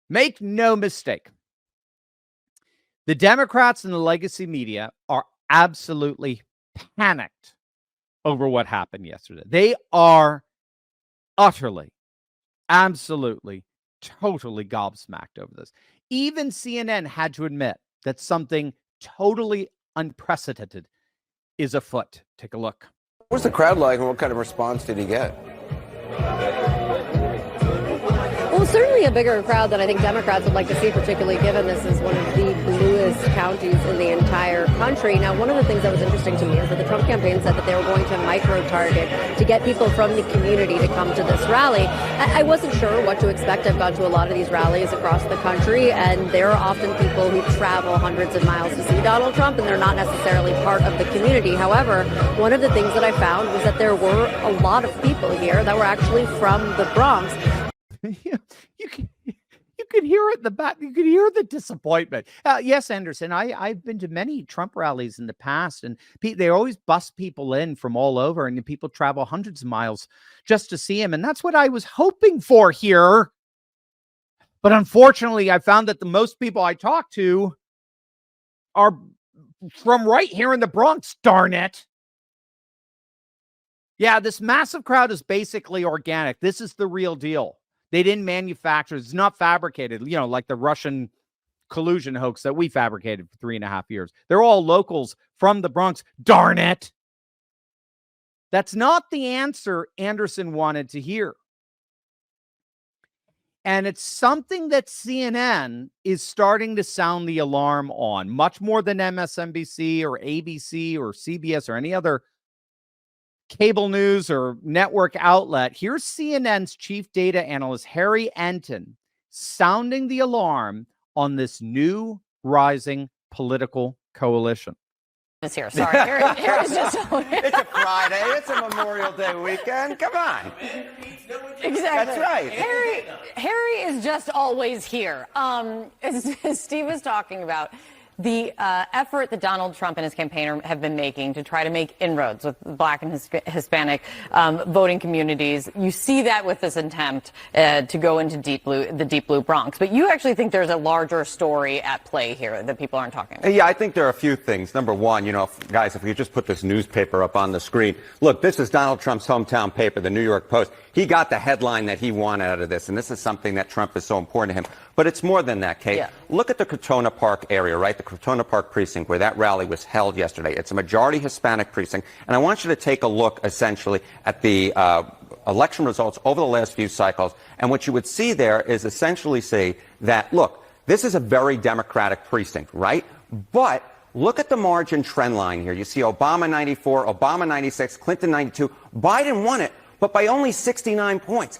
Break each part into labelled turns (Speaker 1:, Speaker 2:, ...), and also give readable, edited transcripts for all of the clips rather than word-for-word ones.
Speaker 1: Make no mistake. The Democrats and the legacy media are absolutely panicked over what happened yesterday. They are utterly, absolutely, totally gobsmacked over this. Even CNN had to admit that something totally unprecedented is afoot. Take a look.
Speaker 2: What was the crowd like, and what kind of response did he get?
Speaker 3: Well, certainly a bigger crowd than I think Democrats would like to see, particularly given this is one of the bluest counties in the entire country. Now, one of the things that was interesting to me is that the Trump campaign said that they were going to micro-target to get people from the community to come to this rally. I wasn't sure what to expect. I've gone to a lot of these rallies across the country, and there are often people who travel hundreds of miles to see Donald Trump, and they're not necessarily part of the community. However, one of the things that I found was that there were a lot of people here that were actually from the Bronx.
Speaker 1: You could hear it in the back. You could hear the disappointment. Yes, Anderson, I've been to many Trump rallies in the past, and they always bust people in from all over, and people travel hundreds of miles just to see him. And that's what I was hoping for here. But unfortunately, I found that the most people I talk to are from right here in the Bronx, darn it. Yeah, this massive crowd is basically organic. This is the real deal. They didn't manufacture. It's not fabricated, like the Russian collusion hoax that we fabricated for 3.5 years. They're all locals from the Bronx. Darn it. That's not the answer Anderson wanted to hear. And it's something that CNN is starting to sound the alarm on, much more than MSNBC or ABC or CBS or any other cable news or network outlet. Here's CNN's chief data analyst, Harry Enton, sounding the alarm on this new rising political coalition.
Speaker 4: Is here. Sorry. Here is just
Speaker 2: It's a Friday. It's a Memorial Day weekend. Come on.
Speaker 4: Exactly.
Speaker 2: That's right.
Speaker 4: Harry is just always here. As Steve was talking about, the effort that Donald Trump and his campaign have been making to try to make inroads with Black and Hispanic voting communities, you see that with this attempt to go into the deep blue Bronx. But you actually think there's a larger story at play here that people aren't talking about.
Speaker 5: Yeah, I think there are a few things. Number one, guys, if we could just put this newspaper up on the screen. Look, this is Donald Trump's hometown paper, the New York Post. He got the headline that he wanted out of this, and this is something that Trump is so important to him. But it's more than that, Kate. Yeah. Look at the Crotona Park area, right? The Crotona Park precinct where that rally was held yesterday. It's a majority Hispanic precinct. And I want you to take a look, essentially, at the election results over the last few cycles. And what you would see there is essentially say that, look, this is a very Democratic precinct, right? But look at the margin trend line here. You see Obama 94, Obama 96, Clinton 92. Biden won it, but by only 69 points.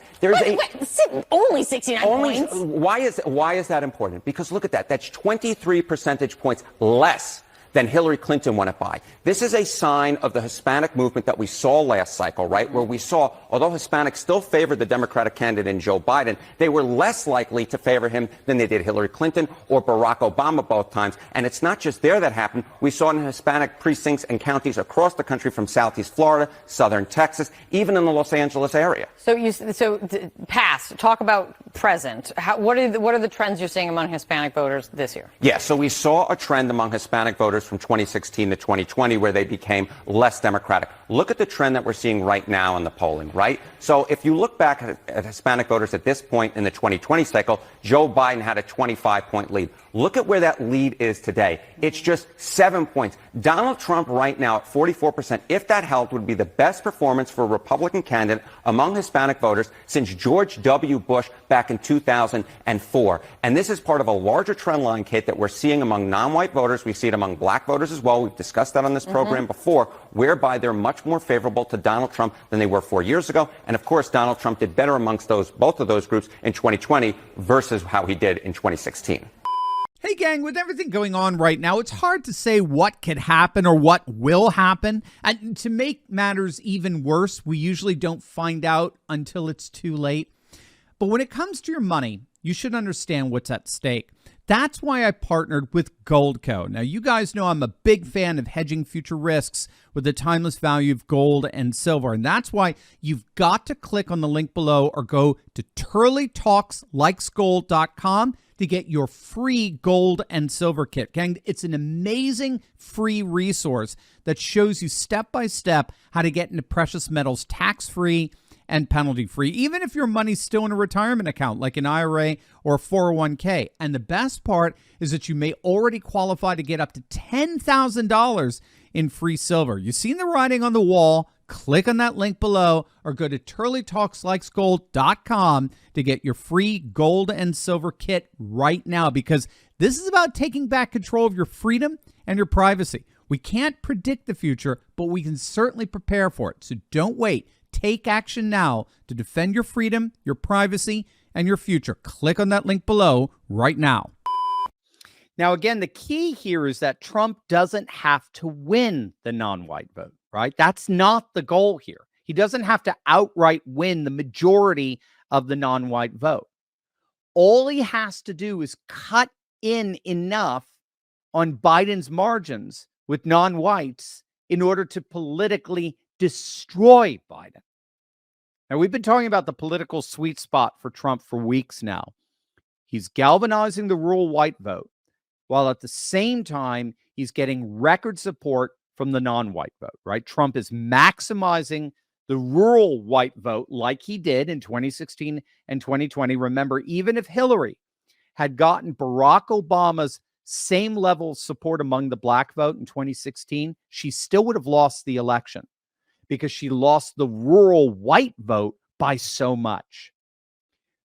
Speaker 4: Only 69 points?
Speaker 5: Why is that important? Because look at that. That's 23 percentage points less than Hillary Clinton won it by. This is a sign of the Hispanic movement that we saw last cycle, right? Where we saw, although Hispanics still favored the Democratic candidate in Joe Biden, they were less likely to favor him than they did Hillary Clinton or Barack Obama both times. And it's not just there that happened. We saw it in Hispanic precincts and counties across the country, from Southeast Florida, Southern Texas, even in the Los Angeles area.
Speaker 4: So past, talk about present. What are the trends you're seeing among Hispanic voters this year?
Speaker 5: Yeah, so we saw a trend among Hispanic voters from 2016 to 2020 where they became less Democratic. Look at the trend that we're seeing right now in the polling, right? So if you look back at Hispanic voters at this point in the 2020 cycle, Joe Biden had a 25-point lead. Look at where that lead is today. It's just 7 points. Donald Trump right now at 44%, if that held, would be the best performance for a Republican candidate among Hispanic voters since George W. Bush back in 2004. And this is part of a larger trend line, Kate, that we're seeing among non-white voters. We see it among black voters as well. We've discussed that on this program before, whereby they're much more favorable to Donald Trump than they were 4 years ago. And of course, Donald Trump did better amongst both of those groups in 2020 versus how he did in 2016.
Speaker 1: Hey, gang, with everything going on right now, it's hard to say what could happen or what will happen. And to make matters even worse, we usually don't find out until it's too late. But when it comes to your money, you should understand what's at stake. That's why I partnered with Goldco. Now, you guys know I'm a big fan of hedging future risks with the timeless value of gold and silver. And that's why you've got to click on the link below or go to turleytalkslikesgold.com to get your free gold and silver kit. Gang, it's an amazing free resource that shows you step by step how to get into precious metals tax-free and penalty-free, even if your money's still in a retirement account like an IRA or a 401k. And the best part is that you may already qualify to get up to $10,000 in free silver. You've seen the writing on the wall. Click on that link below or go to turleytalkslikesgold.com to get your free gold and silver kit right now, because this is about taking back control of your freedom and your privacy. We can't predict the future, but we can certainly prepare for it. So don't wait. Take action now to defend your freedom, your privacy, and your future. Click on that link below right now. Now, again, the key here is that Trump doesn't have to win the non-white vote, right? That's not the goal here. He doesn't have to outright win the majority of the non-white vote. All he has to do is cut in enough on Biden's margins with non-whites in order to politically destroy Biden. Now, we've been talking about the political sweet spot for Trump for weeks now. He's galvanizing the rural white vote, while at the same time, he's getting record support from the non-white vote, right? Trump is maximizing the rural white vote like he did in 2016 and 2020. Remember, even if Hillary had gotten Barack Obama's same level of support among the black vote in 2016, she still would have lost the election because she lost the rural white vote by so much.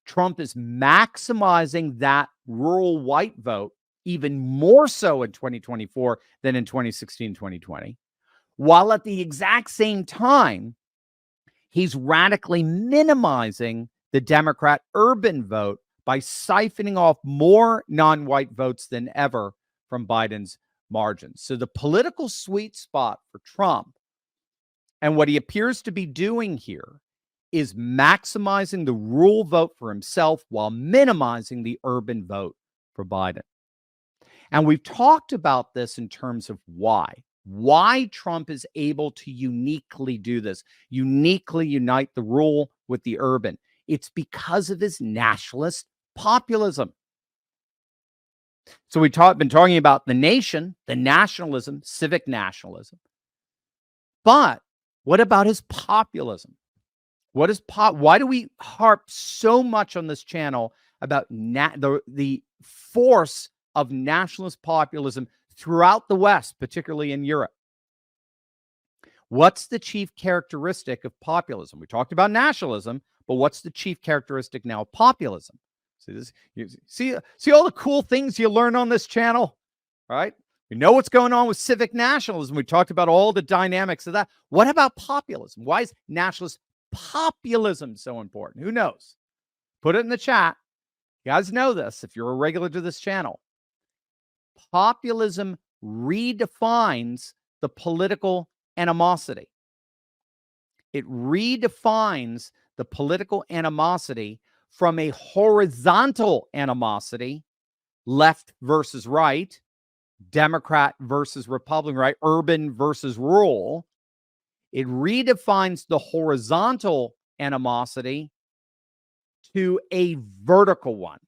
Speaker 1: Trump is maximizing that rural white vote even more so in 2024 than in 2016, 2020, while at the exact same time, he's radically minimizing the Democrat urban vote by siphoning off more non-white votes than ever from Biden's margins. So the political sweet spot for Trump and what he appears to be doing here is maximizing the rural vote for himself while minimizing the urban vote for Biden. And we've talked about this in terms of why Trump is able to uniquely do this, uniquely unite the rural with the urban. It's because of his nationalist populism. So we've been talking about the nation, the nationalism, civic nationalism. But what about his populism? Why do we harp so much on this channel about the force of nationalist populism throughout the West, particularly in Europe? What's the chief characteristic of populism? We talked about nationalism, but what's the chief characteristic now of populism? See all the cool things you learn on this channel, right? We know what's going on with civic nationalism. We talked about all the dynamics of that. What about populism? Why is nationalist populism so important? Who knows? Put it in the chat. You guys know this if you're a regular to this channel. Populism redefines the political animosity. It redefines the political animosity from a horizontal animosity, left versus right, Democrat versus Republican, right? Urban versus rural. It redefines the horizontal animosity to a vertical one.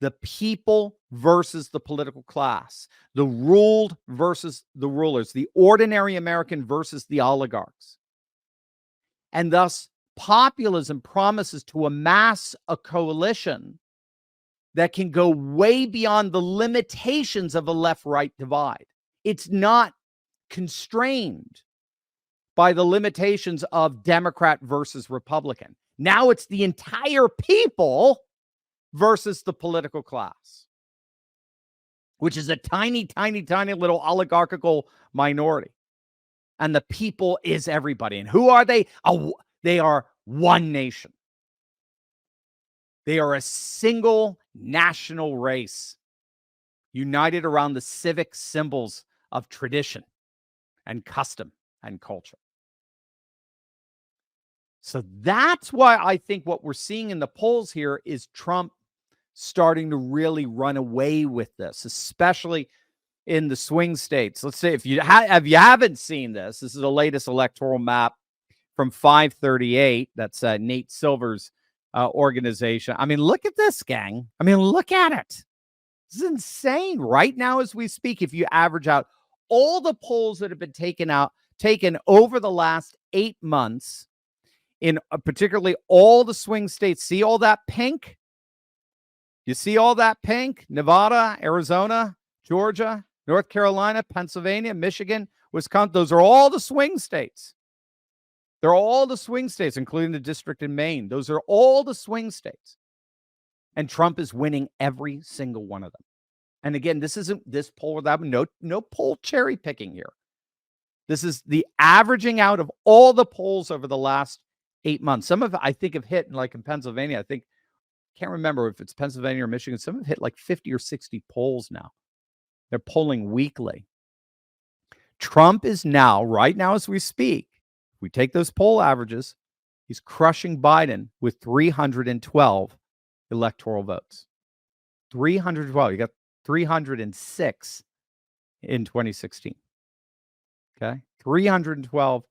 Speaker 1: The people versus the political class, the ruled versus the rulers, the ordinary American versus the oligarchs. And thus, populism promises to amass a coalition that can go way beyond the limitations of a left-right divide. It's not constrained by the limitations of Democrat versus Republican. Now it's the entire people versus the political class, which is a tiny, tiny, tiny little oligarchical minority. And the people is everybody. And who are they? They are one nation. They are a single national race, united around the civic symbols of tradition and custom and culture. So that's why I think what we're seeing in the polls here is Trump starting to really run away with this, especially in the swing states. Let's say if you haven't seen this, this is the latest electoral map from 538. That's Nate Silver's organization. I mean, look at this, gang. I mean, look at it. This is insane. Right now, as we speak, if you average out all the polls that have been taken over the last 8 months, in particularly all the swing states, see all that pink? You see all that pink? Nevada, Arizona, Georgia, North Carolina, Pennsylvania, Michigan, Wisconsin. Those are all the swing states. They're all the swing states, including the district in Maine. Those are all the swing states. And Trump is winning every single one of them. And again, this isn't this poll without no poll cherry picking here. This is the averaging out of all the polls over the last 8 months. Some of it, I think, have hit, like in Pennsylvania, can't remember if it's Pennsylvania or Michigan. Some have hit like 50 or 60 polls now. They're polling weekly. Trump is now, right now as we speak, if we take those poll averages, he's crushing Biden with 312 electoral votes. 312. You got 306 in 2016. Okay. 312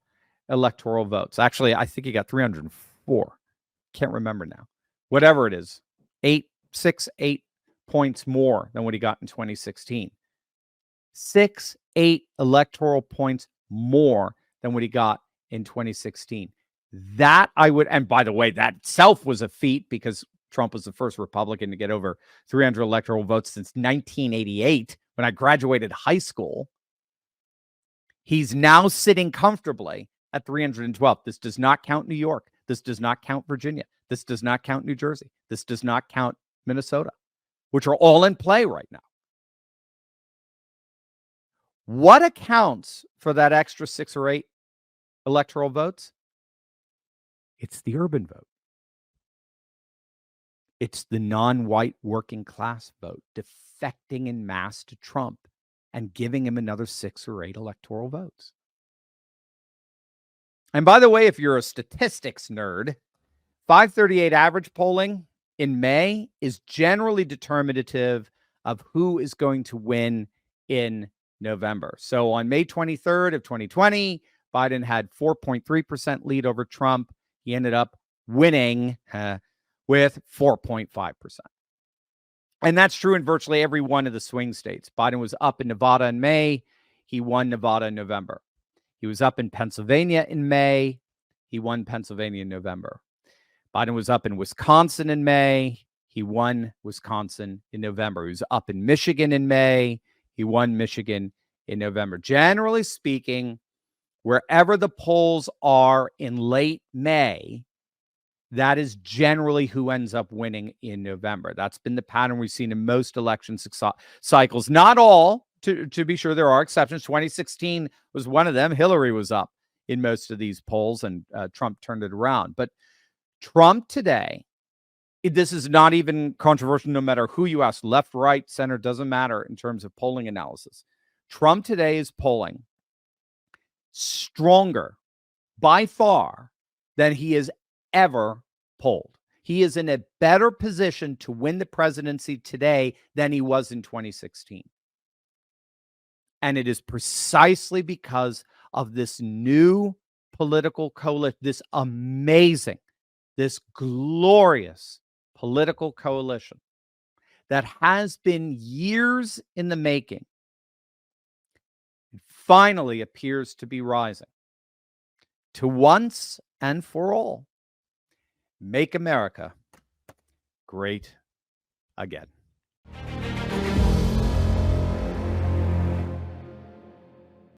Speaker 1: electoral votes. Actually, I think he got 304. Can't remember now. Whatever it is, 8 points more than what he got in 2016. 8 electoral points more than what he got in 2016. That I would, and by the way, that itself was a feat because Trump was the first Republican to get over 300 electoral votes since 1988 when I graduated high school. He's now sitting comfortably at 312. This does not count New York. This does not count Virginia. This does not count New Jersey. This does not count Minnesota, which are all in play right now. What accounts for that extra 6 or 8 electoral votes? It's the urban vote. It's the non-white working class vote defecting en masse to Trump and giving him another 6 or 8 electoral votes. And by the way, if you're a statistics nerd, 538 average polling in May is generally determinative of who is going to win in November. So on May 23rd of 2020, Biden had 4.3% lead over Trump. He ended up winning with 4.5%. And that's true in virtually every one of the swing states. Biden was up in Nevada in May. He won Nevada in November. He was up in Pennsylvania in May. He won Pennsylvania in November. Biden was up in Wisconsin in May. He won Wisconsin in November. He was up in Michigan in May. He won Michigan in November. Generally speaking, wherever the polls are in late May, that is generally who ends up winning in November. That's been the pattern we've seen in most election cycles. Not all, to be sure, there are exceptions. 2016 was one of them. Hillary was up in most of these polls, and Trump turned it around. But Trump today, this is not even controversial no matter who you ask, left, right, center, doesn't matter in terms of polling analysis. Trump today is polling stronger by far than he has ever polled. He is in a better position to win the presidency today than he was in 2016. And it is precisely because of this new political coalition, this amazing, this glorious political coalition that has been years in the making. It finally appears to be rising to once and for all make America great again.